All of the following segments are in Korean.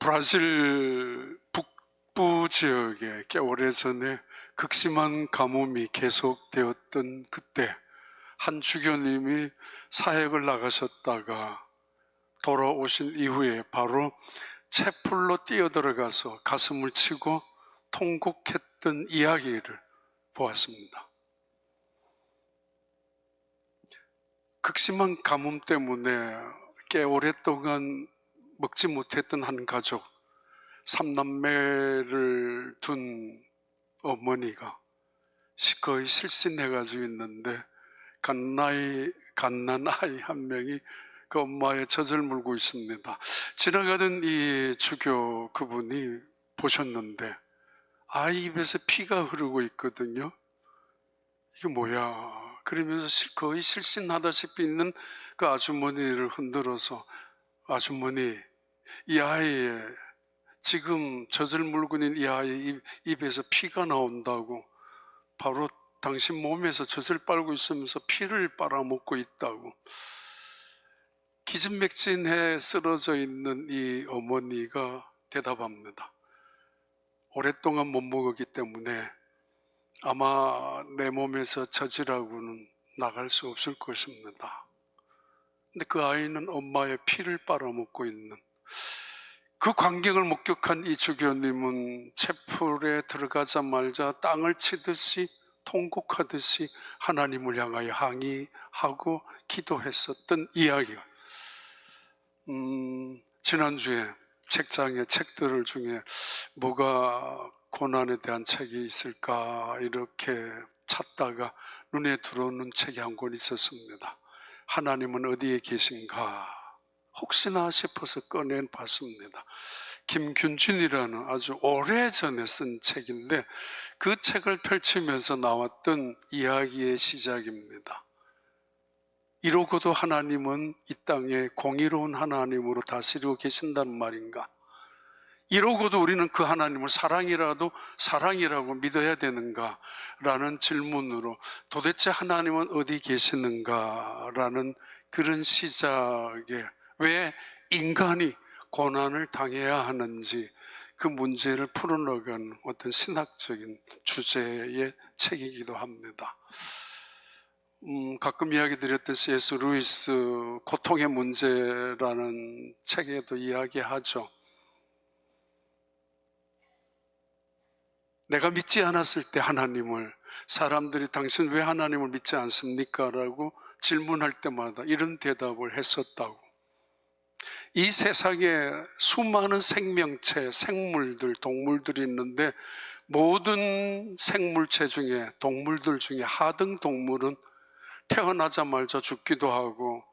브라질 북부 지역에 꽤 오래전에 극심한 가뭄이 계속되었던 그때 한 주교님이 사역을 나가셨다가 돌아오신 이후에 바로 채플로 뛰어들어가서 가슴을 치고 통곡했던 이야기를 보았습니다. 극심한 가뭄 때문에 꽤 오랫동안 먹지 못했던 한 가족, 3남매를 둔 어머니가 거의 실신해가지고 있는데 갓난 아이 한 명이 그 엄마의 젖을 물고 있습니다. 지나가던 이 주교 그분이 보셨는데 아이 입에서 피가 흐르고 있거든요. 이게 뭐야? 그러면서 거의 실신하다시피 있는 그 아주머니를 흔들어서, 아주머니, 이 아이의 지금 젖을 물고 있는 이 아이 입에서 피가 나온다고, 바로 당신 몸에서 젖을 빨고 있으면서 피를 빨아먹고 있다고. 기진맥진해 쓰러져 있는 이 어머니가 대답합니다. 오랫동안 못 먹었기 때문에 아마 내 몸에서 젖이라고는 나갈 수 없을 것입니다. 근데 그 아이는 엄마의 피를 빨아먹고 있는, 그 광경을 목격한 이 주교님은 채플에 들어가자마자 땅을 치듯이 통곡하듯이 하나님을 향하여 항의하고 기도했었던 이야기가, 지난주에 책장에 책들 중에 뭐가 고난에 대한 책이 있을까 이렇게 찾다가 눈에 들어오는 책이 한 권 있었습니다. 하나님은 어디에 계신가 혹시나 싶어서 꺼내 봤습니다. 김균진이라는 아주 오래전에 쓴 책인데 그 책을 펼치면서 나왔던 이야기의 시작입니다. 이러고도 하나님은 이 땅에 공의로운 하나님으로 다스리고 계신다는 말인가? 이러고도 우리는 그 하나님을 사랑이라고 믿어야 되는가? 라는 질문으로 도대체 하나님은 어디 계시는가? 라는 그런 시작에 왜 인간이 고난을 당해야 하는지 그 문제를 풀어나가는 어떤 신학적인 주제의 책이기도 합니다. 가끔 이야기 드렸던 C.S. 루이스 고통의 문제라는 책에도 이야기하죠. 내가 믿지 않았을 때 하나님을, 사람들이 당신 왜 하나님을 믿지 않습니까? 라고 질문할 때마다 이런 대답을 했었다고. 이 세상에 수많은 생명체, 생물들, 동물들이 있는데 모든 생물체 중에, 동물들 중에 하등 동물은 태어나자마자 죽기도 하고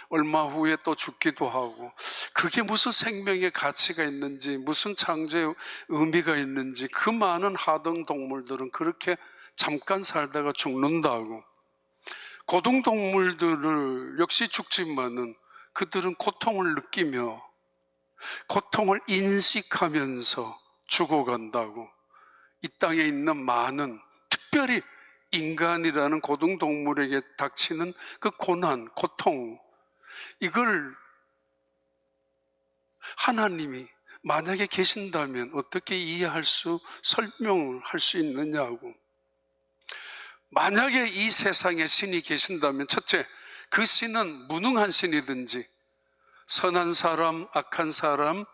얼마 후에 또 죽기도 하고, 그게 무슨 생명의 가치가 있는지, 무슨 창조의 의미가 있는지, 그 많은 하등 동물들은 그렇게 잠깐 살다가 죽는다고. 고등동물들을 역시 죽지만은 그들은 고통을 느끼며 고통을 인식하면서 죽어간다고. 이 땅에 있는 많은, 특별히 인간이라는 고등동물에게 닥치는 그 고난, 고통, 이걸 하나님이 만약에 계신다면 어떻게 이해할 수, 설명을 할 수 있느냐고. 만약에 이 세상에 신이 계신다면 첫째, 그 신은 무능한 신이든지 선한 사람, 악한 사람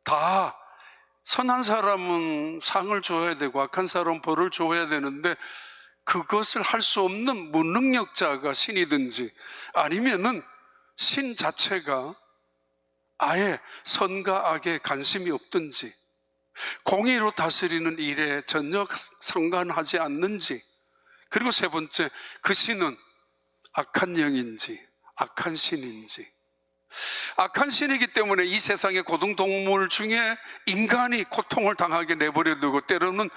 다, 선한 사람은 상을 줘야 되고 악한 사람은 벌을 줘야 되는데 그것을 할 수 없는 무능력자가 신이든지, 아니면은 신 자체가 아예 선과 악에 관심이 없든지 공의로 다스리는 일에 전혀 상관하지 않는지, 그리고 세 번째, 그 신은 악한 영인지 악한 신인지. 악한 신이기 때문에 이 세상의 고등동물 중에 인간이 고통을 당하게 내버려두고 때로는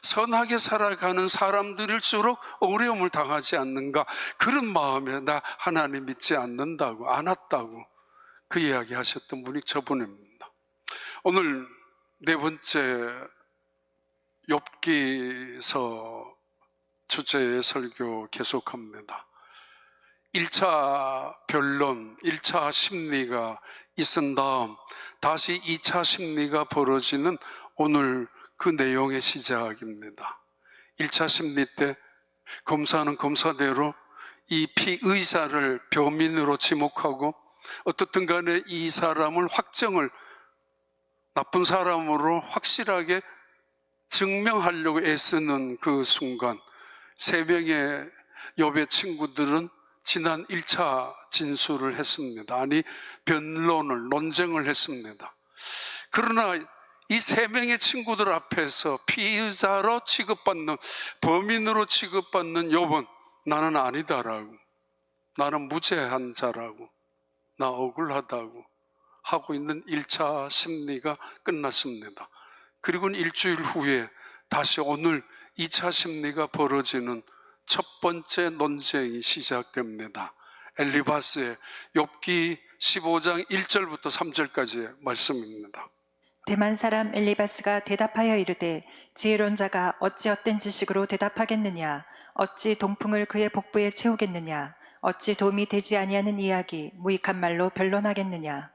선하게 살아가는 사람들일수록 어려움을 당하지 않는가, 그런 마음에 나 하나님 믿지 않았다고 그 이야기 하셨던 분이 저분입니다. 오늘 네 번째 욥기서 주제의 설교 계속합니다. 1차 변론, 1차 심리가 있은 다음 다시 2차 심리가 벌어지는 오늘 그 내용의 시작입니다. 1차 심리 때 검사는 검사대로 이 피의자를 범인으로 지목하고 어떻든 간에 이 사람을 확정을 나쁜 사람으로 확실하게 증명하려고 애쓰는 그 순간 3명의 욥의 친구들은 지난 1차 진술을 했습니다. 아니 논쟁을 했습니다. 그러나 이 3명의 친구들 앞에서 피의자로 취급받는, 범인으로 취급받는 욥은 나는 아니다라고, 나는 무죄한 자라고, 나 억울하다고 하고 있는 1차 심리가 끝났습니다. 그리고는 일주일 후에 다시 오늘 2차 심리가 벌어지는 첫 번째 논쟁이 시작됩니다. 엘리바스의 욥기 15장 1절부터 3절까지의 말씀입니다. 대만 사람 엘리바스가 대답하여 이르되 지혜로운 자가 어찌 헛된 지식으로 대답하겠느냐? 어찌 동풍을 그의 복부에 채우겠느냐? 어찌 도움이 되지 아니하는 이야기 무익한 말로 변론하겠느냐?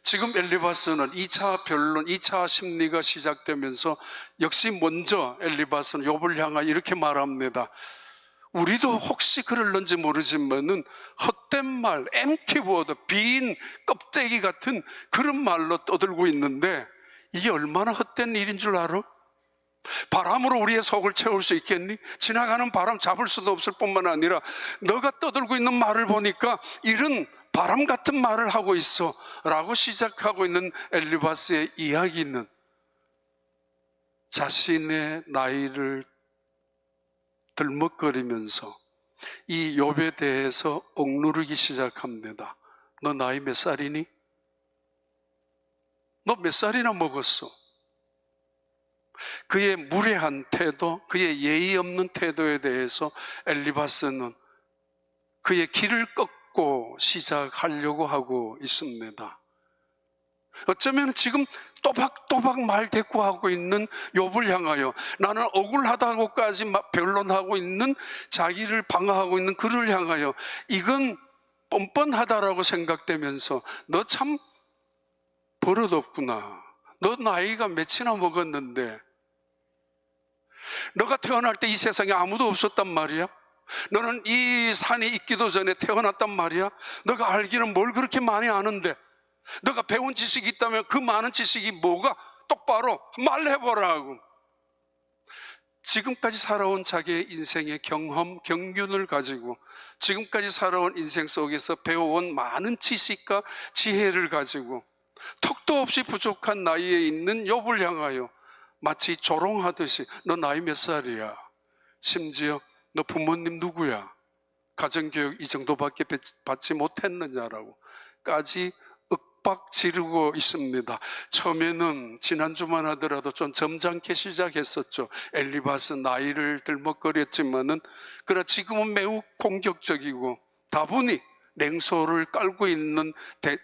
지금 엘리바스는 2차 변론, 2차 심리가 시작되면서 역시 먼저 엘리바스는 욥을 향하여 이렇게 말합니다. 우리도 혹시 그럴런지 모르지만은 헛된 말, empty word, 빈 껍데기 같은 그런 말로 떠들고 있는데 이게 얼마나 헛된 일인 줄 알아? 바람으로 우리의 속을 채울 수 있겠니? 지나가는 바람 잡을 수도 없을 뿐만 아니라 너가 떠들고 있는 말을 보니까 이런 바람 같은 말을 하고 있어 라고 시작하고 있는 엘리바스의 이야기는 자신의 나이를 들먹거리면서 이 욥에 대해서 억누르기 시작합니다. 너 나이 몇 살이니? 너 몇 살이나 먹었어? 그의 무례한 태도, 그의 예의 없는 태도에 대해서 엘리바스는 그의 길을 꺾고 시작하려고 하고 있습니다. 어쩌면 지금 또박또박 말 대꾸하고 있는 욥을 향하여 나는 억울하다고까지 변론하고 있는, 자기를 방어하고 있는 그를 향하여 이건 뻔뻔하다라고 생각되면서 너 참 버릇없구나. 너 나이가 몇이나 먹었는데 너가 태어날 때 이 세상에 아무도 없었단 말이야? 너는 이 산이 있기도 전에 태어났단 말이야? 너가 알기는 뭘 그렇게 많이 아는데 너가 배운 지식이 있다면 그 많은 지식이 뭐가? 똑바로 말해보라고. 지금까지 살아온 자기의 인생의 경험, 경륜을 가지고 지금까지 살아온 인생 속에서 배워온 많은 지식과 지혜를 가지고 턱도 없이 부족한 나이에 있는 욥을 향하여 마치 조롱하듯이 너 나이 몇 살이야? 심지어 너 부모님 누구야? 가정교육 이 정도밖에 받지 못했느냐라고 까지 윽박 지르고 있습니다. 처음에는 지난주만 하더라도 좀 점잖게 시작했었죠. 엘리바스 나이를 들먹거렸지만은 그러나 지금은 매우 공격적이고 다분히 냉소를 깔고 있는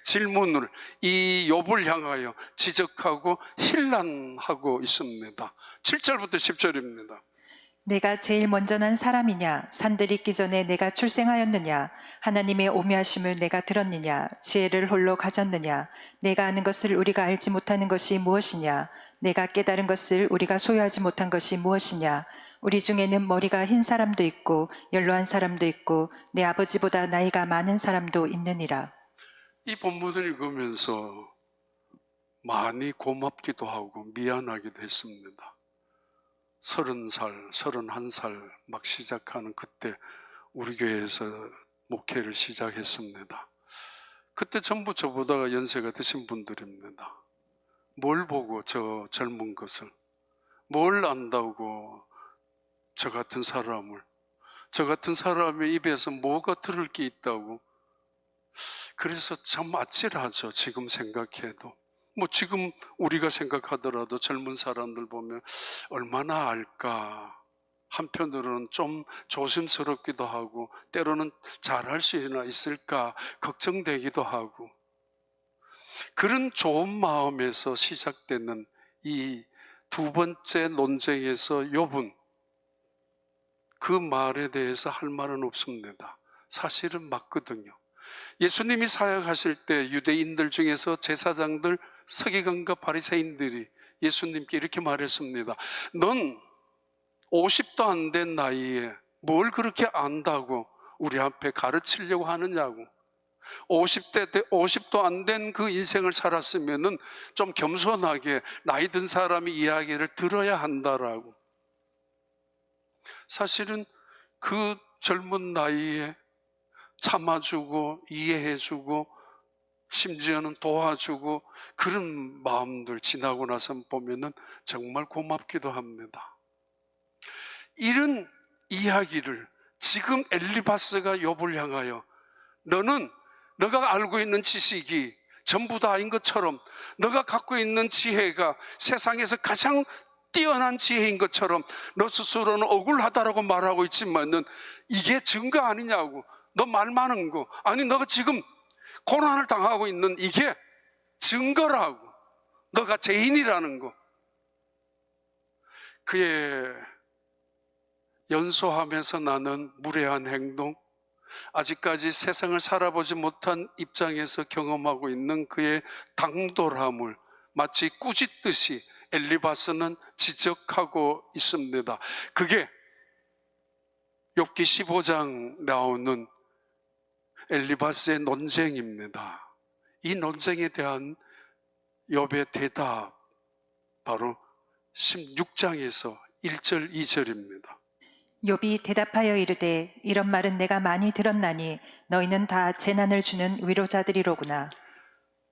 질문을 이 욥을 향하여 지적하고 힐난하고 있습니다. 7절부터 10절입니다. 내가 제일 먼저 난 사람이냐? 산들이 있기 전에 내가 출생하였느냐? 하나님의 오묘하심을 내가 들었느냐? 지혜를 홀로 가졌느냐? 내가 아는 것을 우리가 알지 못하는 것이 무엇이냐? 내가 깨달은 것을 우리가 소유하지 못한 것이 무엇이냐? 우리 중에는 머리가 흰 사람도 있고 연로한 사람도 있고 내 아버지보다 나이가 많은 사람도 있느니라. 이 본문을 읽으면서 많이 고맙기도 하고 미안하기도 했습니다. 30살, 31살 막 시작하는 그때 우리 교회에서 목회를 시작했습니다. 그때 전부 저보다 연세가 드신 분들입니다. 뭘 보고 저 젊은 것을, 뭘 안다고 저 같은 사람의 입에서 뭐가 들을 게 있다고. 그래서 참 아찔하죠. 지금 생각해도. 지금 우리가 생각하더라도 젊은 사람들 보면 얼마나 알까. 한편으로는 좀 조심스럽기도 하고 때로는 잘할 수 있을까 걱정되기도 하고, 그런 좋은 마음에서 시작되는 이 두 번째 논쟁에서 욥은 그 말에 대해서 할 말은 없습니다. 사실은 맞거든요. 예수님이 사역하실 때 유대인들 중에서 제사장들, 서기관과 바리새인들이 예수님께 이렇게 말했습니다. 넌 50도 안 된 나이에 뭘 그렇게 안다고 우리 앞에 가르치려고 하느냐고. 50도 안 된 그 인생을 살았으면은 좀 겸손하게 나이 든 사람이 이야기를 들어야 한다라고. 사실은 그 젊은 나이에 참아주고 이해해주고 심지어는 도와주고 그런 마음들 지나고 나서 보면은 정말 고맙기도 합니다. 이런 이야기를 지금 엘리바스가 욥을 향하여 너는 너가 알고 있는 지식이 전부 다인 것처럼, 너가 갖고 있는 지혜가 세상에서 가장 뛰어난 지혜인 것처럼 너 스스로는 억울하다라고 말하고 있지만은 이게 증거 아니냐고. 너 말 많은 거, 아니 너가 지금 고난을 당하고 있는 이게 증거라고. 너가 죄인이라는 거. 그의 연소하면서 나는 무례한 행동, 아직까지 세상을 살아보지 못한 입장에서 경험하고 있는 그의 당돌함을 마치 꾸짖듯이 엘리바스는 지적하고 있습니다. 그게 욥기 15장 나오는 엘리바스의 논쟁입니다. 이 논쟁에 대한 욥의 대답, 바로 16장에서 1절, 2절입니다. 욥이 대답하여 이르되 이런 말은 내가 많이 들었나니 너희는 다 재난을 주는 위로자들이로구나.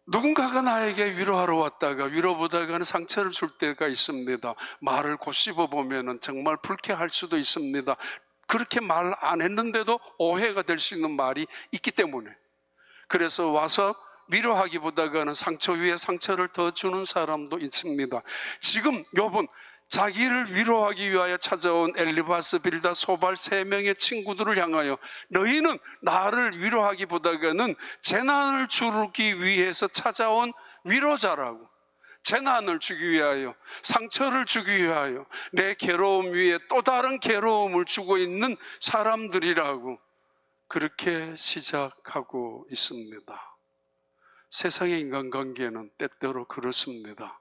누군가가 나에게 위로하러 왔다가 위로보다가는 상처를 줄 때가 있습니다. 말을 곧 씹어보면 정말 불쾌할 수도 있습니다. 그렇게 말 안 했는데도 오해가 될 수 있는 말이 있기 때문에, 그래서 와서 위로하기보다는 상처 위에 상처를 더 주는 사람도 있습니다. 지금 욥은 자기를 위로하기 위하여 찾아온 엘리바스, 빌다, 소발 3명의 친구들을 향하여 너희는 나를 위로하기보다는 재난을 주기 위해서 찾아온 위로자라고. 재난을 주기 위하여, 상처를 주기 위하여 내 괴로움 위에 또 다른 괴로움을 주고 있는 사람들이라고 그렇게 시작하고 있습니다. 세상의 인간관계는 때때로 그렇습니다.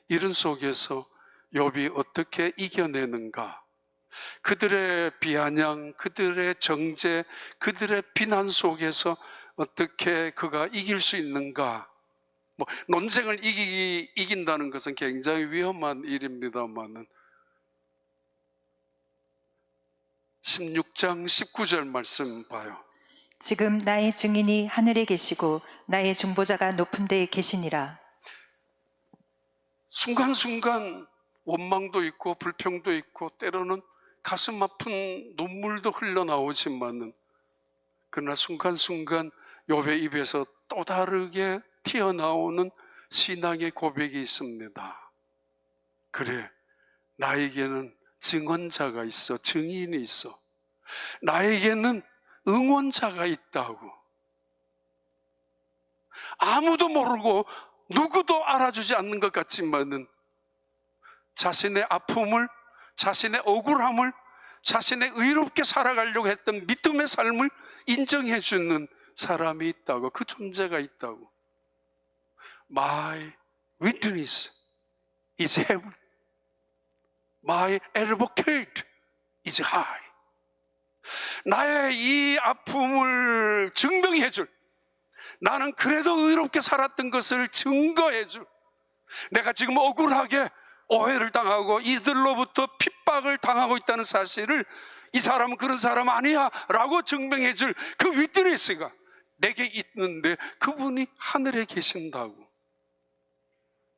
이런 속에서 욥이 어떻게 이겨내는가? 그들의 비아냥, 그들의 정죄, 그들의 비난 속에서 어떻게 그가 이길 수 있는가? 논쟁을 이긴다는 것은 굉장히 위험한 일입니다만은 16장 19절 말씀 봐요. 지금 나의 증인이 하늘에 계시고 나의 중보자가 높은 데에 계시니라. 순간순간 원망도 있고 불평도 있고 때로는 가슴 아픈 눈물도 흘러나오지만은, 그러나 순간순간 욥의 입에서 또 다르게 튀어나오는 신앙의 고백이 있습니다. 그래, 나에게는 증언자가 있어, 증인이 있어. 나에게는 응원자가 있다고. 아무도 모르고 누구도 알아주지 않는 것 같지만은 자신의 아픔을, 자신의 억울함을, 자신의 의롭게 살아가려고 했던 믿음의 삶을 인정해 주는 사람이 있다고, 그 존재가 있다고. My witness is heaven. My advocate is high. 나의 이 아픔을 증명해 줄, 나는 그래도 의롭게 살았던 것을 증거해 줄, 내가 지금 억울하게 오해를 당하고 이들로부터 핍박을 당하고 있다는 사실을 이 사람은 그런 사람 아니야 라고 증명해 줄 그 위트니스가 내게 있는데 그분이 하늘에 계신다고.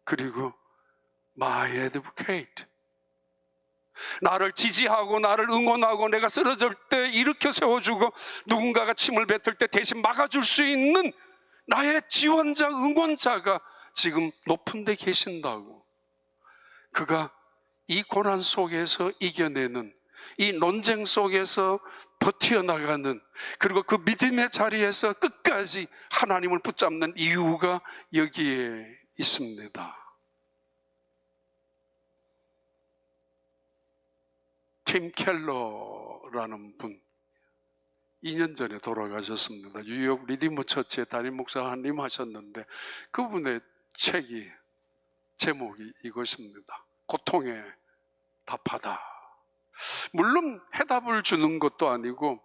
그리고 My advocate, 나를 지지하고 나를 응원하고 내가 쓰러질 때 일으켜 세워주고 누군가가 침을 뱉을 때 대신 막아줄 수 있는 나의 지원자, 응원자가 지금 높은 데 계신다고. 그가 이 고난 속에서 이겨내는, 이 논쟁 속에서 버텨나가는, 그리고 그 믿음의 자리에서 끝까지 하나님을 붙잡는 이유가 여기에 있습니다. 팀 켈러라는 분, 2년 전에 돌아가셨습니다. 뉴욕 리디머 처치의 담임 목사 한님 하셨는데 그분의 책이 제목이 이것입니다. 고통에 답하다. 물론 해답을 주는 것도 아니고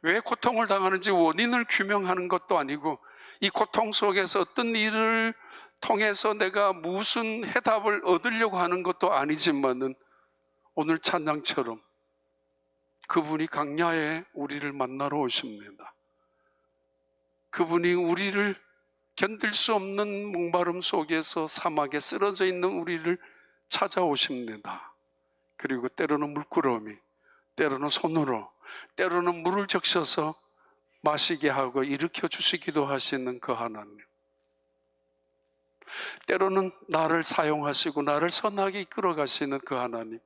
왜 고통을 당하는지 원인을 규명하는 것도 아니고 이 고통 속에서 어떤 일을 통해서 내가 무슨 해답을 얻으려고 하는 것도 아니지만은 오늘 찬양처럼 그분이 강야에 우리를 만나러 오십니다. 그분이 우리를 견딜 수 없는 목마름 속에서 사막에 쓰러져 있는 우리를 찾아오십니다. 그리고 때로는 물끄러미, 때로는 손으로, 때로는 물을 적셔서 마시게 하고 일으켜 주시기도 하시는 그 하나님. 때로는 나를 사용하시고 나를 선하게 이끌어 가시는 그 하나님.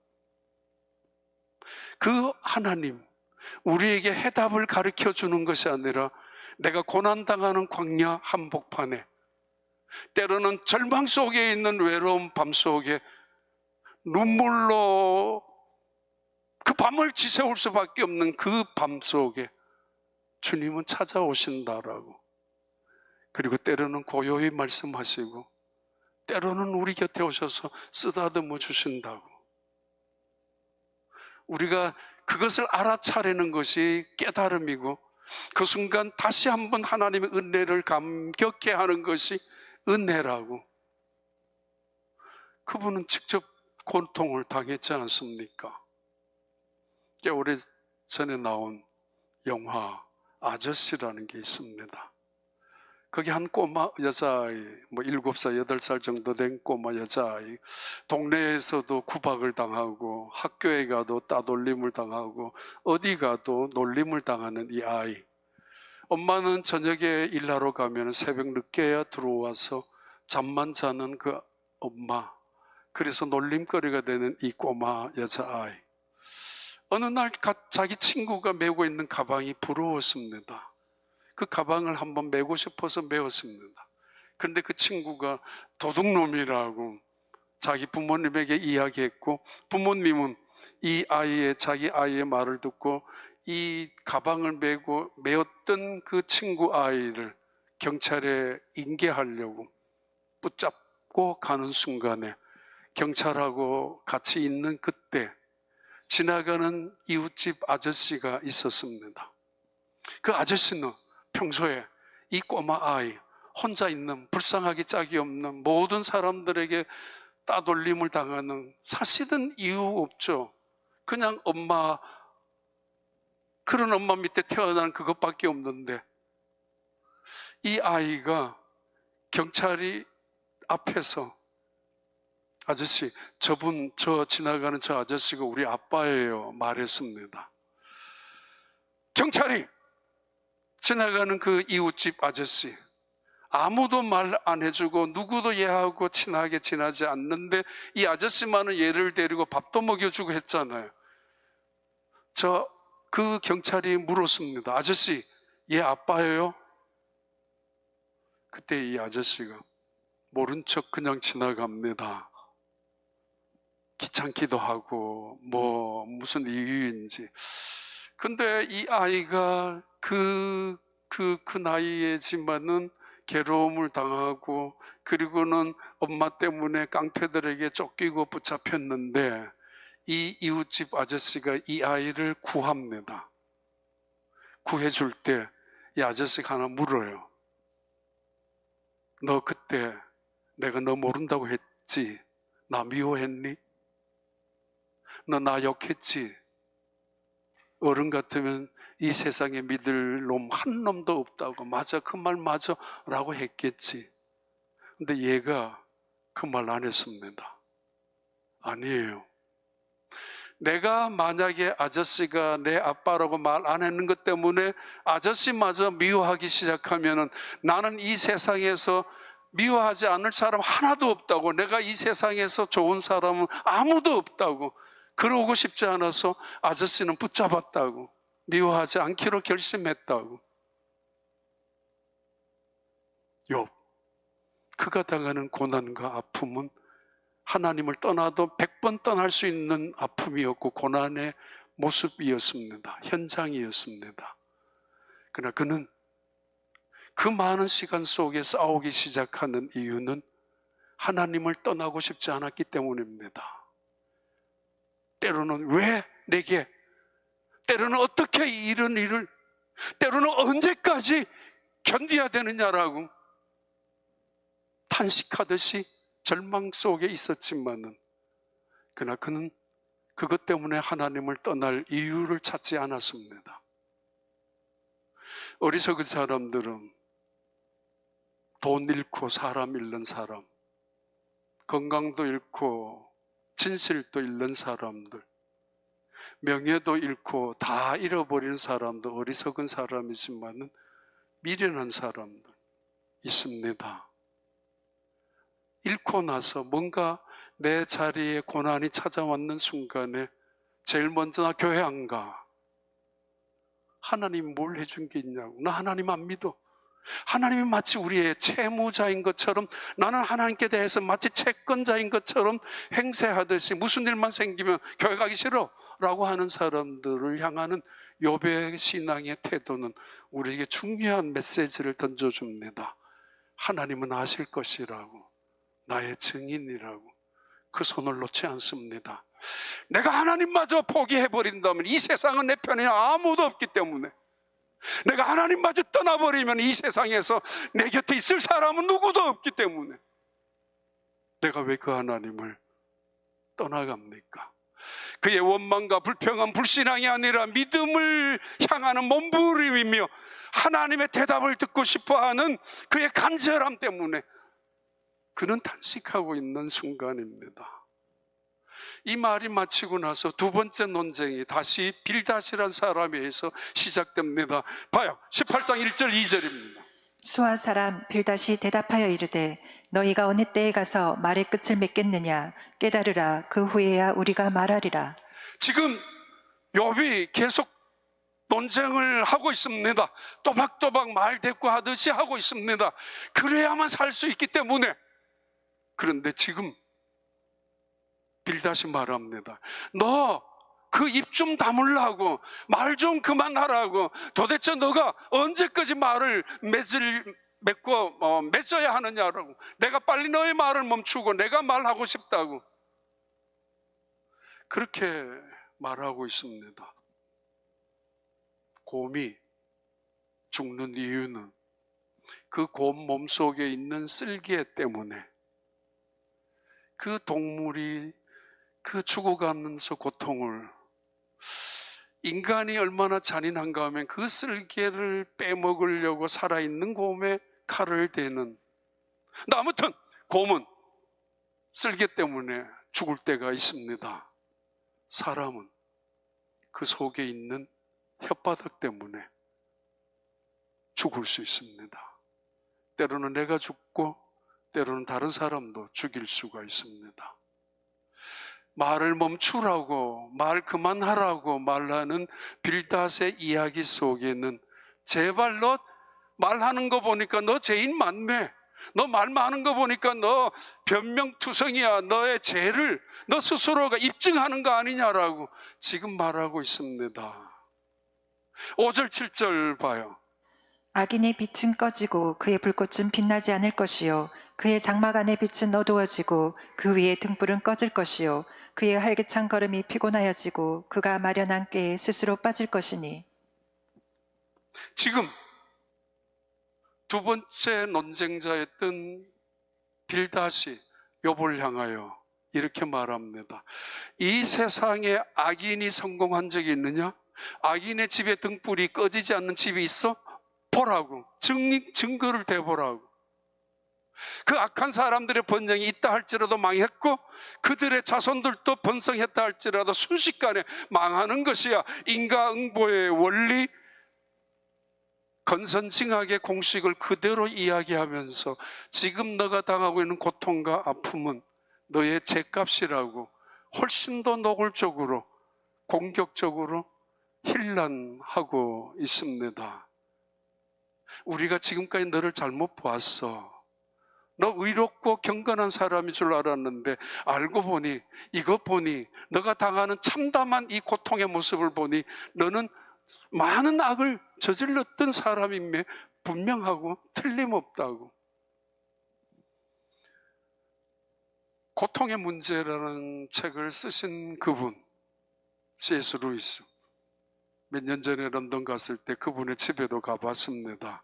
그 하나님, 우리에게 해답을 가르쳐 주는 것이 아니라 내가 고난당하는 광야 한복판에, 때로는 절망 속에 있는 외로운 밤 속에 눈물로 그 밤을 지새울 수밖에 없는 그 밤 속에 주님은 찾아오신다라고. 그리고 때로는 고요히 말씀하시고 때로는 우리 곁에 오셔서 쓰다듬어 주신다고. 우리가 그것을 알아차리는 것이 깨달음이고 그 순간 다시 한번 하나님의 은혜를 감격해 하는 것이 은혜라고. 그분은 직접 고통을 당했지 않습니까? 꽤 오래 전에 나온 영화 아저씨라는 게 있습니다. 거기 한 꼬마 여자아이, 7살, 8살 정도 된 꼬마 여자아이, 동네에서도 구박을 당하고 학교에 가도 따돌림을 당하고 어디 가도 놀림을 당하는 이 아이. 엄마는 저녁에 일하러 가면 새벽 늦게야 들어와서 잠만 자는 그 엄마. 그래서 놀림거리가 되는 이 꼬마 여자아이. 어느 날 자기 친구가 메고 있는 가방이 부러웠습니다. 그 가방을 한번 메고 싶어서 메었습니다. 그런데 그 친구가 도둑놈이라고 자기 부모님에게 이야기했고, 부모님은 자기 아이의 말을 듣고 이 가방을 메었던 그 친구 아이를 경찰에 인계하려고 붙잡고 가는 순간에 경찰하고 같이 있는 그때 지나가는 이웃집 아저씨가 있었습니다. 그 아저씨는 평소에 이 꼬마 아이, 혼자 있는 불쌍하기 짝이 없는 모든 사람들에게 따돌림을 당하는, 사실은 이유 없죠. 그냥 그런 엄마 밑에 태어난 그것밖에 없는데 이 아이가 경찰이 앞에서 아저씨, 저 지나가는 저 아저씨가 우리 아빠예요 말했습니다. 경찰이 지나가는 그 이웃집 아저씨, 아무도 말 안 해주고 누구도 얘하고 친하게 지나지 않는데 이 아저씨만은 얘를 데리고 밥도 먹여주고 했잖아요. 그 경찰이 물었습니다. 아저씨, 얘 아빠예요? 그때 이 아저씨가 모른 척 그냥 지나갑니다. 귀찮기도 하고 무슨 이유인지. 근데 이 아이가 그 나이에지만은 괴로움을 당하고 그리고는 엄마 때문에 깡패들에게 쫓기고 붙잡혔는데 이 이웃집 아저씨가 이 아이를 구합니다. 구해줄 때 이 아저씨가 하나 물어요. 너 그때 내가 너 모른다고 했지? 나 미워했니? 너 나 욕했지? 어른 같으면 이 세상에 믿을 놈 한 놈도 없다고, 맞아, 그 말 맞아 라고 했겠지. 근데 얘가 그 말 안 했습니다. 아니에요. 내가 만약에 아저씨가 내 아빠라고 말 안 했는 것 때문에 아저씨마저 미워하기 시작하면은 나는 이 세상에서 미워하지 않을 사람 하나도 없다고, 내가 이 세상에서 좋은 사람은 아무도 없다고, 그러고 싶지 않아서 아저씨는 붙잡았다고, 미워하지 않기로 결심했다고. 욥, 그가 당하는 고난과 아픔은 하나님을 떠나도 100번 떠날 수 있는 아픔이었고 고난의 모습이었습니다. 현장이었습니다. 그러나 그는 그 많은 시간 속에 싸우기 시작하는 이유는 하나님을 떠나고 싶지 않았기 때문입니다. 때로는 왜 내게, 때로는 어떻게 이런 일을, 때로는 언제까지 견뎌야 되느냐라고 탄식하듯이 절망 속에 있었지만은, 그러나 그는 그것 때문에 하나님을 떠날 이유를 찾지 않았습니다. 어리석은 사람들은 돈 잃고 사람 잃는 사람, 건강도 잃고 진실도 잃는 사람들, 명예도 잃고 다 잃어버린 사람도 어리석은 사람이지만은 미련한 사람들 있습니다. 잃고 나서 뭔가 내 자리에 고난이 찾아왔는 순간에 제일 먼저 나 교회 안 가. 하나님 뭘 해준 게 있냐고. 나 하나님 안 믿어. 하나님이 마치 우리의 채무자인 것처럼, 나는 하나님께 대해서 마치 채권자인 것처럼 행세하듯이 무슨 일만 생기면 교회 가기 싫어 라고 하는 사람들을 향하는 욥의 신앙의 태도는 우리에게 중요한 메시지를 던져줍니다. 하나님은 아실 것이라고, 나의 증인이라고. 그 손을 놓지 않습니다. 내가 하나님마저 포기해버린다면 이 세상은 내 편에 아무도 없기 때문에, 내가 하나님마저 떠나버리면 이 세상에서 내 곁에 있을 사람은 누구도 없기 때문에 내가 왜 그 하나님을 떠나갑니까? 그의 원망과 불평은 불신앙이 아니라 믿음을 향하는 몸부림이며 하나님의 대답을 듣고 싶어하는 그의 간절함 때문에 그는 탄식하고 있는 순간입니다. 이 말이 마치고 나서 두 번째 논쟁이 다시 빌닷이라는 사람에 의해서 시작됩니다. 봐요, 18장 1절 2절입니다. 수아 사람 빌닷이 대답하여 이르되 너희가 어느 때에 가서 말의 끝을 맺겠느냐. 깨달으라. 그 후에야 우리가 말하리라. 지금 욥이 계속 논쟁을 하고 있습니다. 또박또박 말 대꾸하듯이 하고 있습니다. 그래야만 살 수 있기 때문에. 그런데 지금 빌닷이 말합니다. 너 그 입 좀 다물라고, 말 좀 그만하라고. 도대체 너가 언제까지 말을 맺어야 하느냐라고. 내가 빨리 너의 말을 멈추고 내가 말하고 싶다고 그렇게 말하고 있습니다. 곰이 죽는 이유는 그 곰 몸속에 있는 쓸개 때문에, 그 동물이 그 죽어가면서 고통을, 인간이 얼마나 잔인한가 하면 그 쓸개를 빼먹으려고 살아있는 곰에 칼을 대는. 근데 아무튼 곰은 쓸개 때문에 죽을 때가 있습니다. 사람은 그 속에 있는 혓바닥 때문에 죽을 수 있습니다. 때로는 내가 죽고 때로는 다른 사람도 죽일 수가 있습니다. 말을 멈추라고, 말 그만하라고 말하는 빌닷의 이야기 속에는 제발 너 말하는 거 보니까 너 죄인 많네, 너 말 많은 거 보니까 너 변명투성이야, 너의 죄를 너 스스로가 입증하는 거 아니냐라고 지금 말하고 있습니다. 5절 7절 봐요. 악인의 빛은 꺼지고 그의 불꽃은 빛나지 않을 것이요 그의 장막 안의 빛은 어두워지고 그 위에 등불은 꺼질 것이요 그의 활기찬 걸음이 피곤하여지고 그가 마련한 꾀에 스스로 빠질 것이니. 지금 두 번째 논쟁자였던 빌닷이 욥을 향하여 이렇게 말합니다. 이 세상에 악인이 성공한 적이 있느냐? 악인의 집에 등불이 꺼지지 않는 집이 있어? 보라고, 증거를 대보라고. 그 악한 사람들의 번영이 있다 할지라도 망했고 그들의 자손들도 번성했다 할지라도 순식간에 망하는 것이야. 인과응보의 원리, 건선징악의 공식을 그대로 이야기하면서 지금 너가 당하고 있는 고통과 아픔은 너의 죄값이라고 훨씬 더 노골적으로, 공격적으로 힐난하고 있습니다. 우리가 지금까지 너를 잘못 보았어. 너 의롭고 경건한 사람인 줄 알았는데 알고 보니, 이것 보니, 너가 당하는 참담한 이 고통의 모습을 보니 너는 많은 악을 저질렀던 사람임에 분명하고 틀림없다고. 고통의 문제라는 책을 쓰신 그분, C.S. 루이스. 몇 년 전에 런던 갔을 때 그분의 집에도 가봤습니다.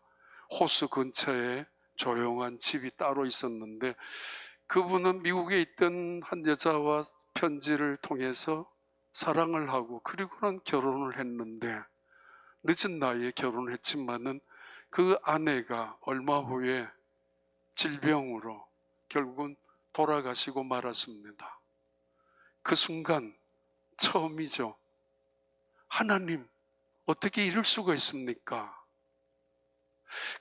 호수 근처에 조용한 집이 따로 있었는데, 그분은 미국에 있던 한 여자와 편지를 통해서 사랑을 하고 그리고는 결혼을 했는데, 늦은 나이에 결혼을 했지만은 그 아내가 얼마 후에 질병으로 결국은 돌아가시고 말았습니다. 그 순간 처음이죠. 하나님, 어떻게 이럴 수가 있습니까?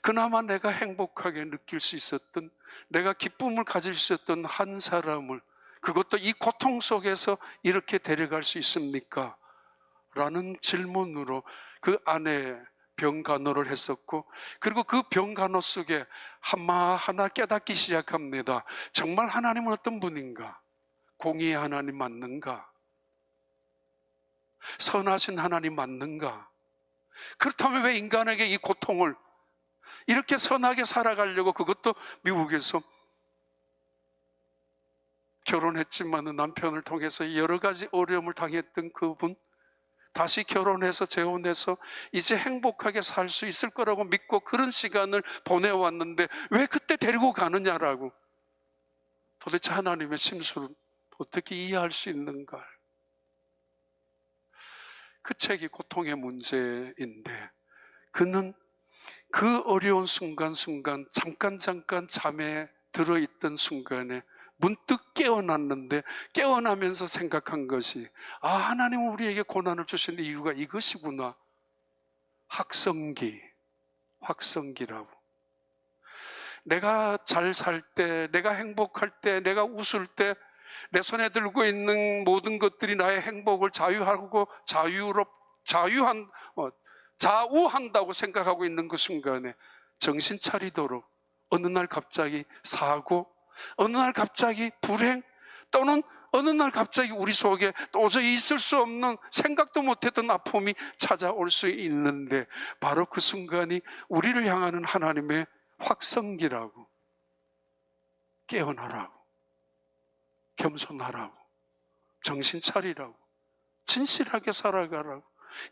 그나마 내가 행복하게 느낄 수 있었던, 내가 기쁨을 가질 수 있었던 한 사람을, 그것도 이 고통 속에서 이렇게 데려갈 수 있습니까? 라는 질문으로 그 아내 병간호를 했었고, 그리고 그 병간호 속에 하나하나 깨닫기 시작합니다. 정말 하나님은 어떤 분인가? 공의의 하나님 맞는가? 선하신 하나님 맞는가? 그렇다면 왜 인간에게 이 고통을, 이렇게 선하게 살아가려고, 그것도 미국에서 결혼했지만 남편을 통해서 여러 가지 어려움을 당했던 그분, 다시 결혼해서 재혼해서 이제 행복하게 살 수 있을 거라고 믿고 그런 시간을 보내왔는데 왜 그때 데리고 가느냐라고. 도대체 하나님의 심수를 어떻게 이해할 수 있는가? 그 책이 고통의 문제인데, 그는 그 어려운 순간순간 잠깐 잠에 들어있던 순간에 문득 깨어났는데, 깨어나면서 생각한 것이, 하나님은 우리에게 고난을 주시는 이유가 이것이구나. 확성기라고. 내가 잘 살 때, 내가 행복할 때, 내가 웃을 때, 내 손에 들고 있는 모든 것들이 나의 행복을 좌우한다고 생각하고 있는 그 순간에 정신 차리도록 어느 날 갑자기 사고, 어느 날 갑자기 불행, 또는 어느 날 갑자기 우리 속에 도저히 있을 수 없는, 생각도 못했던 아픔이 찾아올 수 있는데, 바로 그 순간이 우리를 향하는 하나님의 확성기라고. 깨어나라고, 겸손하라고, 정신 차리라고, 진실하게 살아가라고,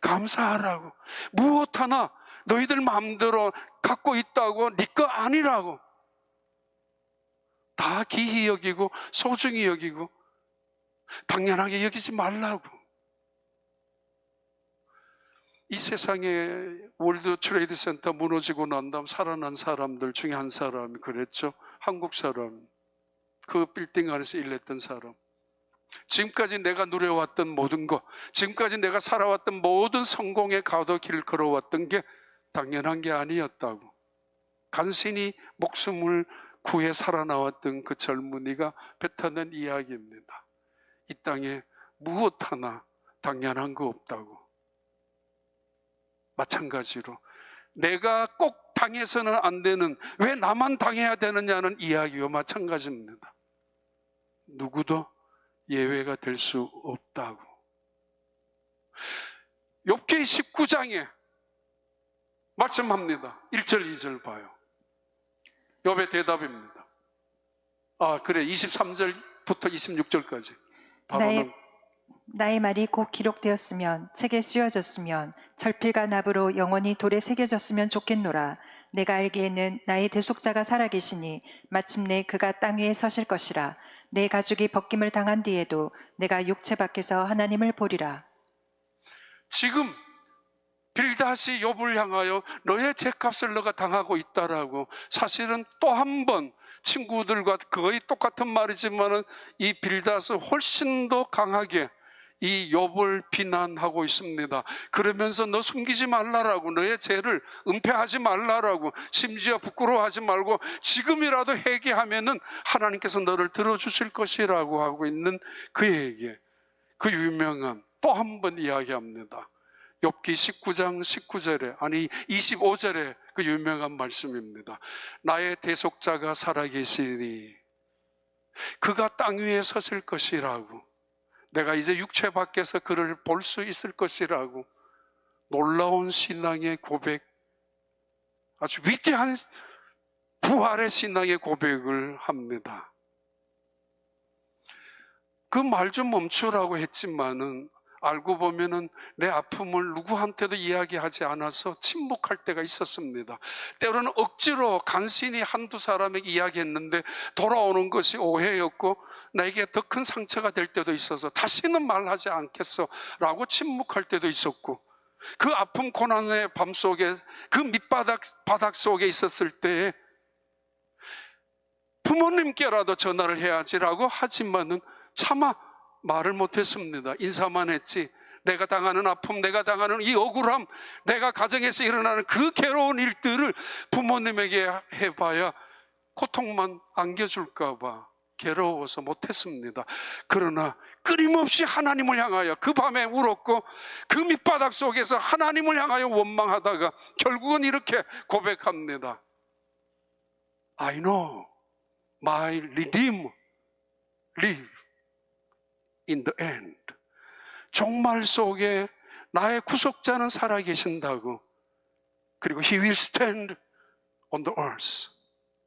감사하라고. 무엇 하나 너희들 마음대로 갖고 있다고 네 거 아니라고. 다 기히 여기고 소중히 여기고 당연하게 여기지 말라고. 이 세상에 월드 트레이드 센터 무너지고 난 다음 살아난 사람들 중에 한 사람이 그랬죠. 한국 사람, 그 빌딩 안에서 일했던 사람. 지금까지 내가 누려왔던 모든 것, 지금까지 내가 살아왔던 모든 성공의 가도길을 걸어왔던 게 당연한 게 아니었다고. 간신히 목숨을 구해 살아나왔던 그 젊은이가 뱉어낸 이야기입니다. 이 땅에 무엇 하나 당연한 거 없다고. 마찬가지로 내가 꼭 당해서는 안 되는, 왜 나만 당해야 되느냐는 이야기와 마찬가지입니다. 누구도 예외가 될 수 없다고. 욥기 19장에 말씀합니다. 1절 2절 봐요. 욥의 대답입니다. 그래, 23절부터 26절까지 나의 말이 곧 기록되었으면, 책에 쓰여졌으면, 철필과 납으로 영원히 돌에 새겨졌으면 좋겠노라. 내가 알기에는 나의 대속자가 살아계시니 마침내 그가 땅 위에 서실 것이라. 내 가죽이 벗김을 당한 뒤에도 내가 육체 밖에서 하나님을 보리라. 지금 빌닷이 욥을 향하여 너의 죄값을 너가 당하고 있다라고, 사실은 또 한 번 친구들과 거의 똑같은 말이지만 이 빌닷은 훨씬 더 강하게 이 욥을 비난하고 있습니다. 그러면서 너 숨기지 말라라고, 너의 죄를 은폐하지 말라라고, 심지어 부끄러워하지 말고 지금이라도 회개하면은 하나님께서 너를 들어주실 것이라고 하고 있는 그에게 그 유명한 또 한 번 이야기합니다. 욥기 19장 19절에, 아니 25절에 그 유명한 말씀입니다. 나의 대속자가 살아계시니 그가 땅 위에 서실 것이라고, 내가 이제 육체 밖에서 그를 볼 수 있을 것이라고. 놀라운 신앙의 고백, 아주 위대한 부활의 신앙의 고백을 합니다. 그 말 좀 멈추라고 했지만은 알고 보면은 내 아픔을 누구한테도 이야기하지 않아서 침묵할 때가 있었습니다. 때로는 억지로 간신히 한두 사람에게 이야기했는데 돌아오는 것이 오해였고 나에게 더 큰 상처가 될 때도 있어서 다시는 말하지 않겠어 라고 침묵할 때도 있었고, 그 아픔 고난의 밤 속에 그 바닥 속에 있었을 때에 부모님께라도 전화를 해야지라고 하지만은 차마 말을 못했습니다. 인사만 했지 내가 당하는 아픔, 내가 당하는 이 억울함, 내가 가정에서 일어나는 그 괴로운 일들을 부모님에게 해봐야 고통만 안겨줄까 봐 괴로워서 못했습니다. 그러나 끊임없이 하나님을 향하여 그 밤에 울었고 그 밑바닥 속에서 하나님을 향하여 원망하다가 결국은 이렇게 고백합니다. I know my Redeemer live in the end. 종말 속에 나의 구속자는 살아계신다고. 그리고 He will stand on the earth.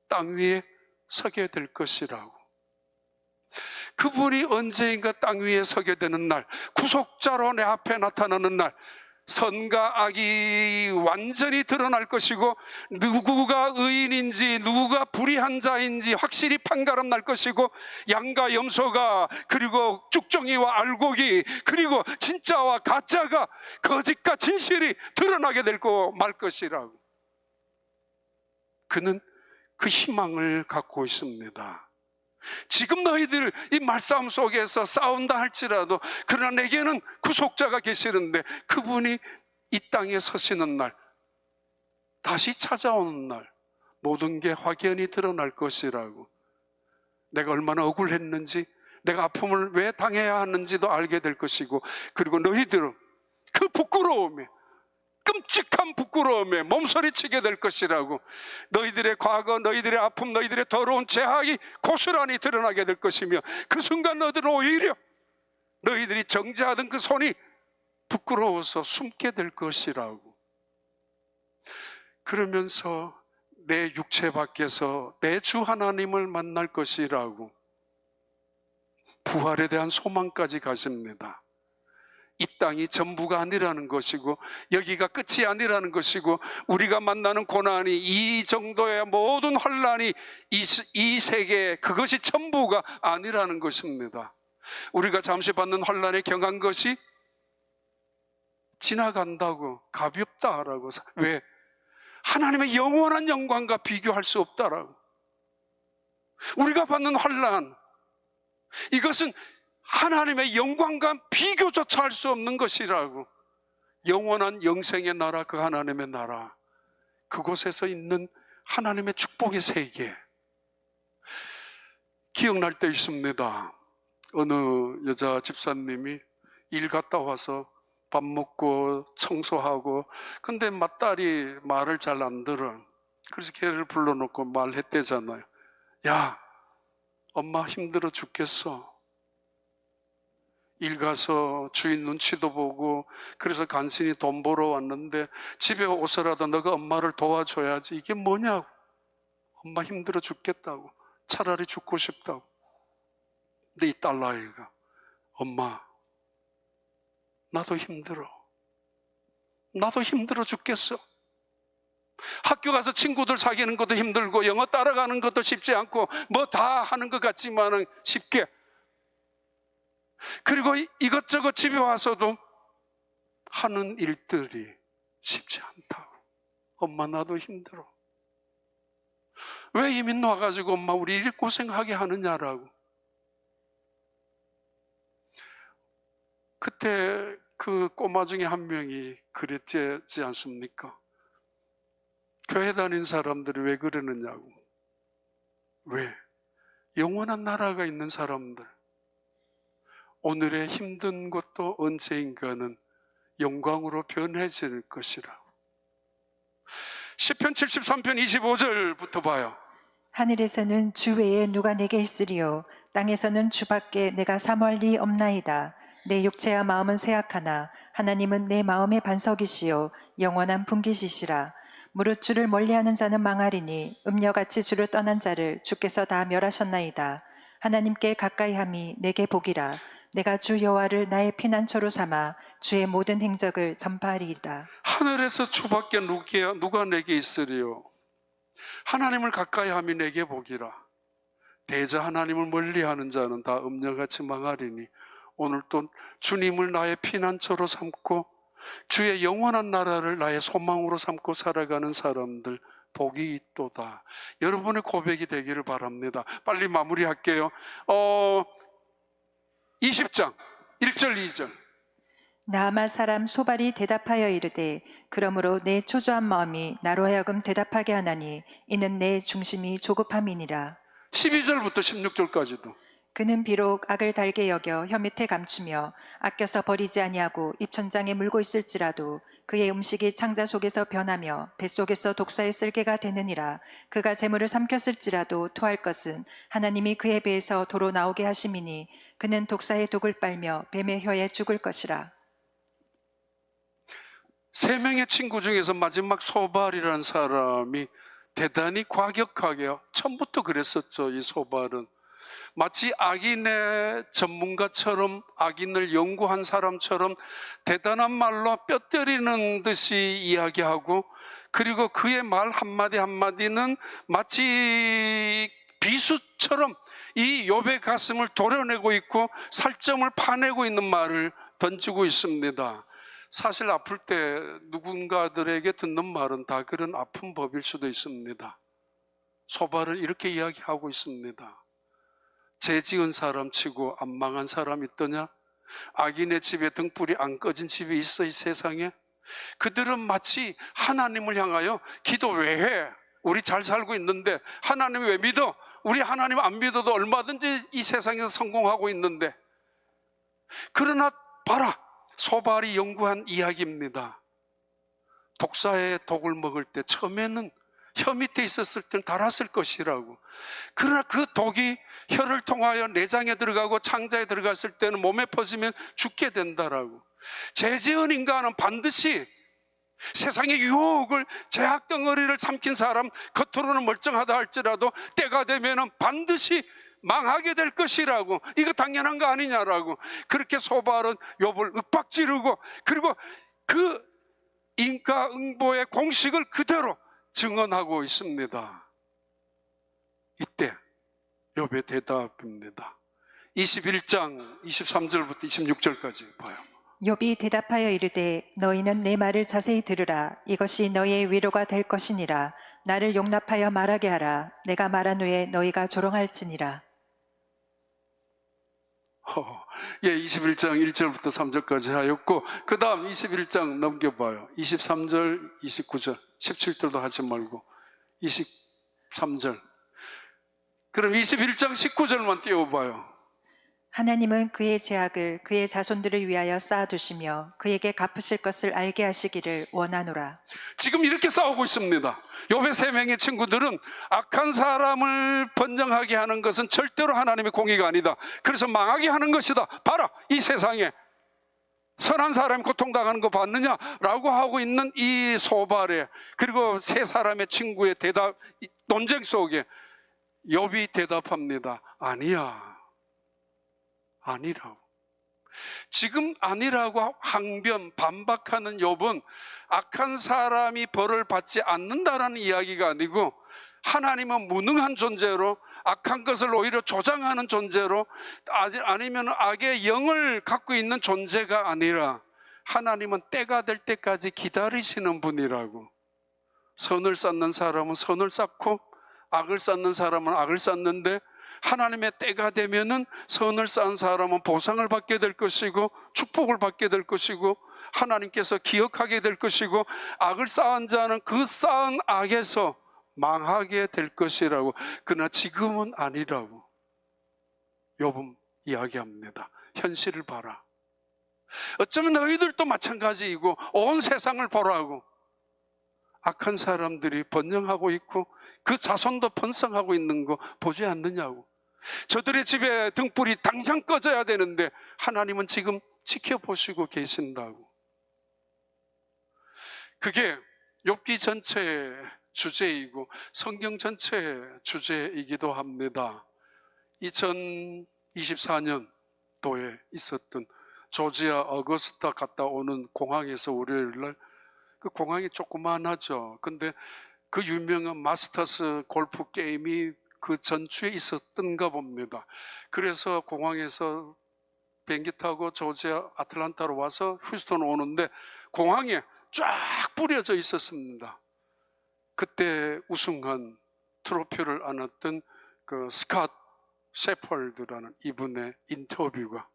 땅 위에 서게 될 것이라고. 그분이 언제인가 땅 위에 서게 되는 날, 구속자로 내 앞에 나타나는 날, 선과 악이 완전히 드러날 것이고 누구가 의인인지 누구가 불의한 자인지 확실히 판가름 날 것이고, 양과 염소가, 그리고 쭉정이와 알곡이, 그리고 진짜와 가짜가, 거짓과 진실이 드러나게 될 거 말 것이라고. 그는 그 희망을 갖고 있습니다. 지금 너희들 이 말싸움 속에서 싸운다 할지라도 그러나 내게는 구속자가 계시는데 그분이 이 땅에 서시는 날, 다시 찾아오는 날 모든 게 확연히 드러날 것이라고. 내가 얼마나 억울했는지, 내가 아픔을 왜 당해야 하는지도 알게 될 것이고, 그리고 너희들은 그 부끄러움에, 끔찍한 부끄러움에 몸서리치게 될 것이라고. 너희들의 과거, 너희들의 아픔, 너희들의 더러운 죄악이 고스란히 드러나게 될 것이며, 그 순간 너희들은 오히려 너희들이 정죄하던 그 손이 부끄러워서 숨게 될 것이라고. 그러면서 내 육체 밖에서 내 주 하나님을 만날 것이라고 부활에 대한 소망까지 가집니다. 이 땅이 전부가 아니라는 것이고 여기가 끝이 아니라는 것이고, 우리가 만나는 고난이, 이 정도의 모든 환난이 이 세계 그것이 전부가 아니라는 것입니다. 우리가 잠시 받는 환난에 경한 것이 지나간다고, 가볍다라고. 왜? 하나님의 영원한 영광과 비교할 수 없다라고. 우리가 받는 환난, 이것은 하나님의 영광과 비교조차 할 수 없는 것이라고. 영원한 영생의 나라, 그 하나님의 나라, 그곳에서 있는 하나님의 축복의 세계. 기억날 때 있습니다. 어느 여자 집사님이 일 갔다 와서 밥 먹고 청소하고, 근데 맏딸이 말을 잘 안 들어. 그래서 걔를 불러놓고 말했대잖아요. 야, 엄마 힘들어 죽겠어. 일 가서 주인 눈치도 보고 그래서 간신히 돈 벌어 왔는데 집에 오서라도 너가 엄마를 도와줘야지. 이게 뭐냐고. 엄마 힘들어 죽겠다고. 차라리 죽고 싶다고. 근데 이 딸아이가, 엄마 나도 힘들어. 나도 힘들어 죽겠어. 학교 가서 친구들 사귀는 것도 힘들고 영어 따라가는 것도 쉽지 않고 뭐 다 하는 것 같지만은 쉽게, 그리고 이것저것 집에 와서도 하는 일들이 쉽지 않다고. 엄마 나도 힘들어. 왜 이민 와가지고 엄마 우리 이리 고생하게 하느냐라고. 그때 그 꼬마 중에 한 명이 그랬지 않습니까? 교회 다닌 사람들이 왜 그러느냐고. 왜? 영원한 나라가 있는 사람들, 오늘의 힘든 것도 언젠가는 영광으로 변해질 것이라고. 시편 73편 25절부터 봐요. 하늘에서는 주 외에 누가 내게 있으리요, 땅에서는 주밖에 내가 사모할 리 없나이다. 내 육체와 마음은 쇠약하나 하나님은 내 마음의 반석이시요 영원한 분기시시라. 무릇 주를 멀리하는 자는 망하리니 음녀같이 주를 떠난 자를 주께서 다 멸하셨나이다. 하나님께 가까이함이 내게 복이라. 내가 주 여호와를 나의 피난처로 삼아 주의 모든 행적을 전파하리이다. 하늘에서 주밖에 누가 내게 있으리요. 하나님을 가까이함이 내게 복이라. 대저 하나님을 멀리하는 자는 다 음녀같이 망하리니 오늘 또 주님을 나의 피난처로 삼고 주의 영원한 나라를 나의 소망으로 삼고 살아가는 사람들 복이 있도다. 여러분의 고백이 되기를 바랍니다. 빨리 마무리할게요. 20장 1절 2절. 나아마 사람 소발이 대답하여 이르되 그러므로 내 초조한 마음이 나로 하여금 대답하게 하나니 이는 내 중심이 조급함이니라. 12절부터 16절까지도. 그는 비록 악을 달게 여겨 혀 밑에 감추며 아껴서 버리지 아니하고 입천장에 물고 있을지라도 그의 음식이 창자 속에서 변하며 뱃속에서 독사의 쓸개가 되느니라. 그가 재물을 삼켰을지라도 토할 것은 하나님이 그의 배에서 도로 나오게 하심이니 그는 독사의 독을 빨며 뱀의 혀에 죽을 것이라. 세 명의 친구 중에서 마지막 소발이라는 사람이 대단히 과격하게 처음부터 그랬었죠. 이 소발은 마치 악인의 전문가처럼 악인을 연구한 사람처럼 대단한 말로 뼈 때리는 듯이 이야기하고, 그리고 그의 말 한마디 한마디는 마치 비수처럼 이 욥의 가슴을 도려내고 있고 살점을 파내고 있는 말을 던지고 있습니다. 사실 아플 때 누군가들에게 듣는 말은 다 그런 아픈 법일 수도 있습니다. 소발은 이렇게 이야기하고 있습니다. 죄 지은 사람 치고 안 망한 사람 있더냐? 악인의 집에 등불이 안 꺼진 집이 있어 이 세상에? 그들은 마치 하나님을 향하여 기도 왜 해? 우리 잘 살고 있는데 하나님 왜 믿어? 우리 하나님 안 믿어도 얼마든지 이 세상에서 성공하고 있는데. 그러나 봐라, 소발이 연구한 이야기입니다. 독사의 독을 먹을 때 처음에는 혀 밑에 있었을 때는 달았을 것이라고. 그러나 그 독이 혀를 통하여 내장에 들어가고 창자에 들어갔을 때는 몸에 퍼지면 죽게 된다라고. 죄 지은 인간은 반드시 세상의 유혹을, 죄악 덩어리를 삼킨 사람, 겉으로는 멀쩡하다 할지라도 때가 되면 반드시 망하게 될 것이라고. 이거 당연한 거 아니냐라고. 그렇게 소발은 욥을 윽박지르고, 그리고 그 인과응보의 공식을 그대로 증언하고 있습니다. 이때 욥의 대답입니다. 21장 23절부터 26절까지 봐요. 욥이 대답하여 이르되 너희는 내 말을 자세히 들으라. 이것이 너희의 위로가 될 것이니라. 나를 용납하여 말하게 하라. 내가 말한 후에 너희가 조롱할지니라. 21장 1절부터 3절까지 하였고, 그 다음 21장 넘겨봐요. 23절, 29절, 17절도 하지 말고 23절. 그럼 21장 19절만 띄워봐요. 하나님은 그의 제약을 그의 자손들을 위하여 쌓아두시며 그에게 갚으실 것을 알게 하시기를 원하노라. 지금 이렇게 싸우고 있습니다. 욥의 세 명의 친구들은 악한 사람을 번영하게 하는 것은 절대로 하나님의 공의가 아니다. 그래서 망하게 하는 것이다. 봐라, 이 세상에 선한 사람이 고통당하는 거 봤느냐? 라고 하고 있는 이 소발에, 그리고 세 사람의 친구의 대답, 논쟁 속에 욥이 대답합니다. 아니야, 아니라고. 지금 아니라고 항변, 반박하는 욥은 악한 사람이 벌을 받지 않는다라는 이야기가 아니고, 하나님은 무능한 존재로 악한 것을 오히려 조장하는 존재로, 아니면 악의 영을 갖고 있는 존재가 아니라 하나님은 때가 될 때까지 기다리시는 분이라고. 선을 쌓는 사람은 선을 쌓고 악을 쌓는 사람은 악을 쌓는데, 하나님의 때가 되면은 선을 쌓은 사람은 보상을 받게 될 것이고 축복을 받게 될 것이고 하나님께서 기억하게 될 것이고, 악을 쌓은 자는 그 쌓은 악에서 망하게 될 것이라고. 그러나 지금은 아니라고 욥은 이야기합니다. 현실을 봐라. 어쩌면 너희들도 마찬가지이고 온 세상을 보라고. 악한 사람들이 번영하고 있고 그 자손도 번성하고 있는 거 보지 않느냐고. 저들의 집에 등불이 당장 꺼져야 되는데 하나님은 지금 지켜보시고 계신다고. 그게 욥기 전체의 주제이고 성경 전체의 주제이기도 합니다. 2024년도에 있었던 조지아 어거스타 갔다 오는 공항에서 월요일날, 그 공항이 조그만하죠. 근데 그 유명한 마스터스 골프 게임이 그 전주에 있었던가 봅니다. 그래서 공항에서 비행기 타고 조지아 아틀란타로 와서 휴스턴 오는데 공항에 쫙 뿌려져 있었습니다. 그때 우승한 트로피를 안았던 그 스캇 셰펄드라는 이분의 인터뷰가,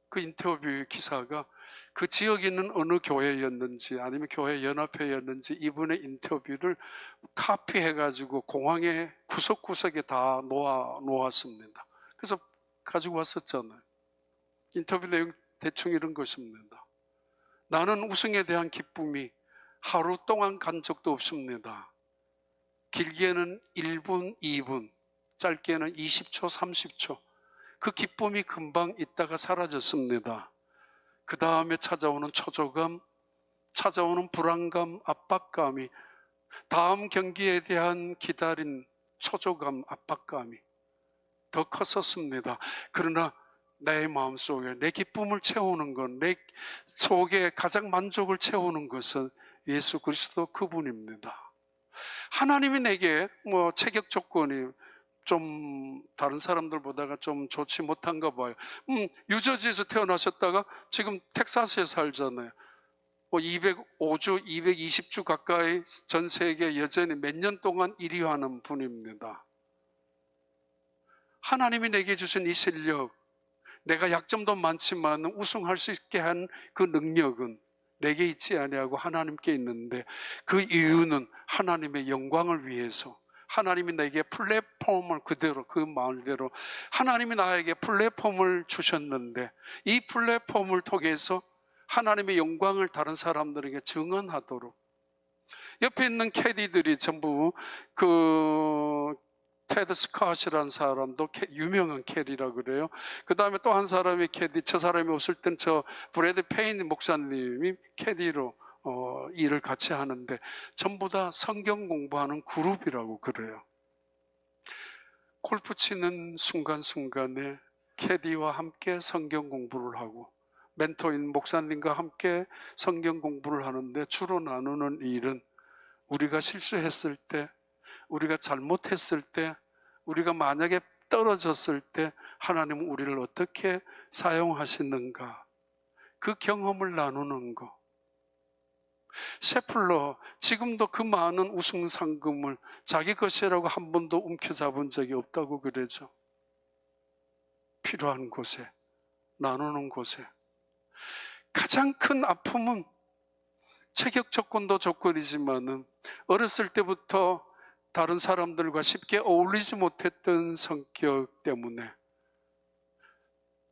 그 인터뷰 기사가 그 지역에 있는 어느 교회였는지 아니면 교회 연합회였는지 이분의 인터뷰를 카피해가지고 공항의 구석구석에 다 놓았습니다. 그래서 가지고 왔었잖아요. 인터뷰 내용 대충 이런 것입니다. 나는 우승에 대한 기쁨이 하루 동안 간 적도 없습니다. 길게는 1분, 2분, 짧게는 20초, 30초. 그 기쁨이 금방 있다가 사라졌습니다. 그 다음에 찾아오는 초조감, 찾아오는 불안감, 압박감이, 다음 경기에 대한 기다린 초조감, 압박감이 더 컸었습니다. 그러나 내 마음속에 내 기쁨을 채우는 것, 내 속에 가장 만족을 채우는 것은 예수 그리스도 그분입니다. 하나님이 내게 체격 조건이 좀 다른 사람들보다가 좀 좋지 못한가 봐요. 뉴저지에서 태어나셨다가 지금 텍사스에 살잖아요. 205주, 220주 가까이 전 세계 여전히 몇 년 동안 1위 하는 분입니다. 하나님이 내게 주신 이 실력, 내가 약점도 많지만 우승할 수 있게 한 그 능력은 내게 있지 아니하고 하나님께 있는데, 그 이유는 하나님의 영광을 위해서, 하나님이 내게 플랫폼을 그대로, 그 말대로 하나님이 나에게 플랫폼을 주셨는데, 이 플랫폼을 통해서 하나님의 영광을 다른 사람들에게 증언하도록, 옆에 있는 캐디들이 전부 그 테드 스캇이라는 사람도 유명한 캐디라 그래요. 그 다음에 또 한 사람이 캐디, 저 사람이 없을 땐 저 브래드 페인 목사님이 캐디로 일을 같이 하는데 전부 다 성경 공부하는 그룹이라고 그래요. 골프 치는 순간순간에 캐디와 함께 성경 공부를 하고 멘토인 목사님과 함께 성경 공부를 하는데, 주로 나누는 일은 우리가 실수했을 때, 우리가 잘못했을 때, 우리가 만약에 떨어졌을 때 하나님은 우리를 어떻게 사용하시는가, 그 경험을 나누는 거. 셰플러 지금도 그 많은 우승 상금을 자기 것이라고 한 번도 움켜잡은 적이 없다고 그러죠. 필요한 곳에, 나누는 곳에. 가장 큰 아픔은 체격 조건도 조건이지만은 어렸을 때부터 다른 사람들과 쉽게 어울리지 못했던 성격 때문에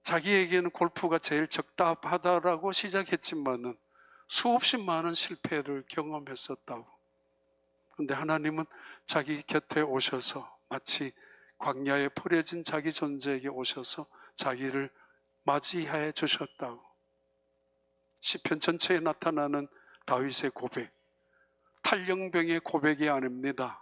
자기에게는 골프가 제일 적답하다라고 시작했지만은 수없이 많은 실패를 경험했었다고. 그런데 하나님은 자기 곁에 오셔서 마치 광야에 버려진 자기 존재에게 오셔서 자기를 맞이해 주셨다고. 시편 전체에 나타나는 다윗의 고백, 탈영병의 고백이 아닙니다.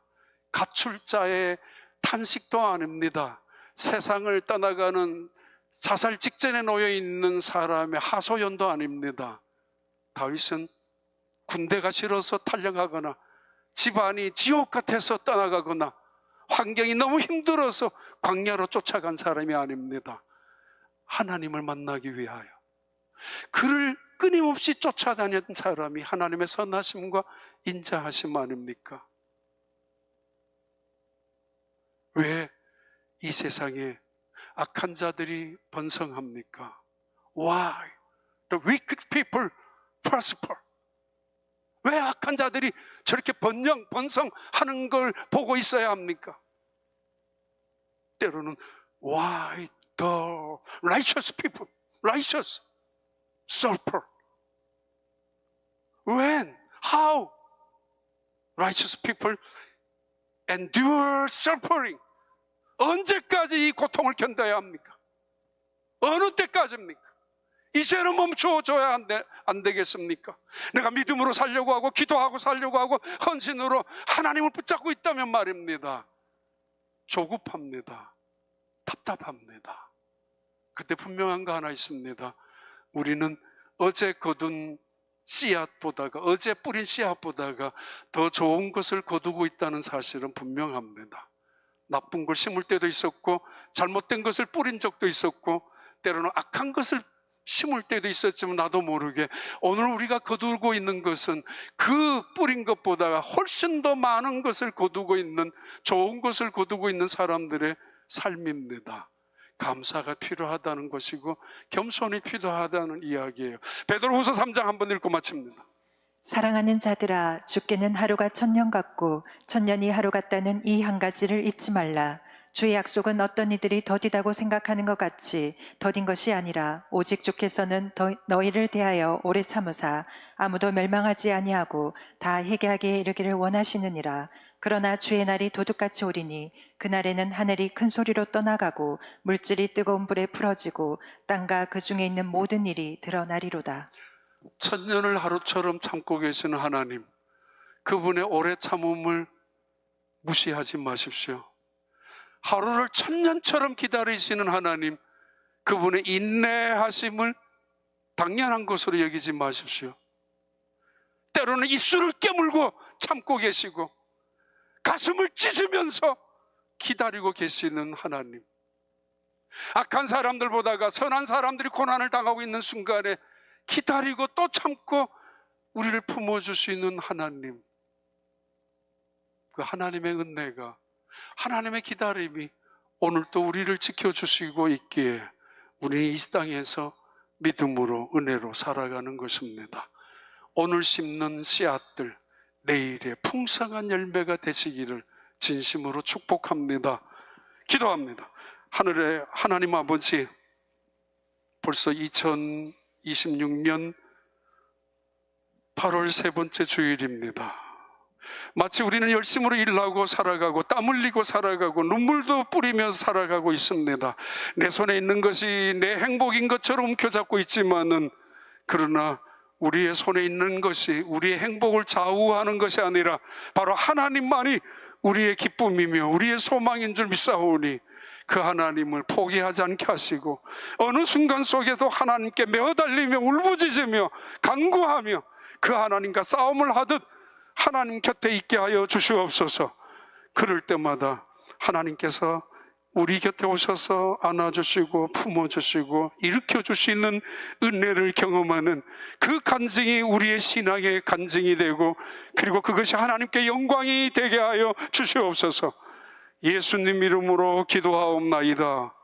가출 자의 탄식도 아닙니다. 세상을 떠나가는 자살 직전에 놓여 있는 사람의 하소연도 아닙니다. 다윗은 군대가 싫어서 탈영하거나 집안이 지옥 같아서 떠나가거나 환경이 너무 힘들어서 광야로 쫓아간 사람이 아닙니다. 하나님을 만나기 위하여 그를 끊임없이 쫓아다녔던 사람이 하나님의 선하심과 인자하심 아닙니까? 왜 이 세상에 악한 자들이 번성합니까? Why the wicked people prosper? 왜 악한 자들이 저렇게 번성하는 걸 보고 있어야 합니까? 때로는 Why the righteous people, righteous suffer? When, how righteous people endure suffering? 언제까지 이 고통을 견뎌야 합니까? 어느 때까지입니까? 이제는 멈춰줘야 안 되겠습니까? 내가 믿음으로 살려고 하고 기도하고 살려고 하고 헌신으로 하나님을 붙잡고 있다면 말입니다, 조급합니다. 답답합니다. 그때 분명한 거 하나 있습니다. 우리는 어제 거둔 씨앗보다가, 어제 뿌린 씨앗보다가 더 좋은 것을 거두고 있다는 사실은 분명합니다. 나쁜 걸 심을 때도 있었고, 잘못된 것을 뿌린 적도 있었고, 때로는 악한 것을 심을 때도 있었지만 나도 모르게 오늘 우리가 거두고 있는 것은 그 뿌린 것보다 훨씬 더 많은 것을 거두고 있는, 좋은 것을 거두고 있는 사람들의 삶입니다. 감사가 필요하다는 것이고 겸손이 필요하다는 이야기예요. 베드로후서 3장 한번 읽고 마칩니다. 사랑하는 자들아, 주께는 하루가 천년 같고 천년이 하루 같다는 이 한 가지를 잊지 말라. 주의 약속은 어떤 이들이 더디다고 생각하는 것 같이 더딘 것이 아니라 오직 주께서는 너희를 대하여 오래 참으사 아무도 멸망하지 아니하고 다 회개하게 이르기를 원하시느니라. 그러나 주의 날이 도둑같이 오리니 그날에는 하늘이 큰 소리로 떠나가고 물질이 뜨거운 불에 풀어지고 땅과 그 중에 있는 모든 일이 드러나리로다. 천년을 하루처럼 참고 계시는 하나님, 그분의 오래 참음을 무시하지 마십시오. 하루를 천년처럼 기다리시는 하나님, 그분의 인내하심을 당연한 것으로 여기지 마십시오. 때로는 입술을 깨물고 참고 계시고 가슴을 찢으면서 기다리고 계시는 하나님, 악한 사람들보다가 선한 사람들이 고난을 당하고 있는 순간에 기다리고 또 참고 우리를 품어주시는 하나님, 그 하나님의 은혜가, 하나님의 기다림이 오늘도 우리를 지켜주시고 있기에 우리는 이 땅에서 믿음으로 은혜로 살아가는 것입니다. 오늘 심는 씨앗들 내일의 풍성한 열매가 되시기를 진심으로 축복합니다. 기도합니다. 하늘의 하나님 아버지, 벌써 2026년 8월 세 번째 주일입니다. 마치 우리는 열심으로 일하고 살아가고 땀 흘리고 살아가고 눈물도 뿌리면서 살아가고 있습니다. 내 손에 있는 것이 내 행복인 것처럼 움켜잡고 있지만은, 그러나 우리의 손에 있는 것이 우리의 행복을 좌우하는 것이 아니라 바로 하나님만이 우리의 기쁨이며 우리의 소망인 줄 믿사오니 그 하나님을 포기하지 않게 하시고 어느 순간 속에도 하나님께 매어달리며 울부짖으며 간구하며 그 하나님과 싸움을 하듯 하나님 곁에 있게 하여 주시옵소서. 그럴 때마다 하나님께서 우리 곁에 오셔서 안아주시고 품어주시고 일으켜주시는 은혜를 경험하는 그 간증이 우리의 신앙의 간증이 되고, 그리고 그것이 하나님께 영광이 되게 하여 주시옵소서. 예수님 이름으로 기도하옵나이다.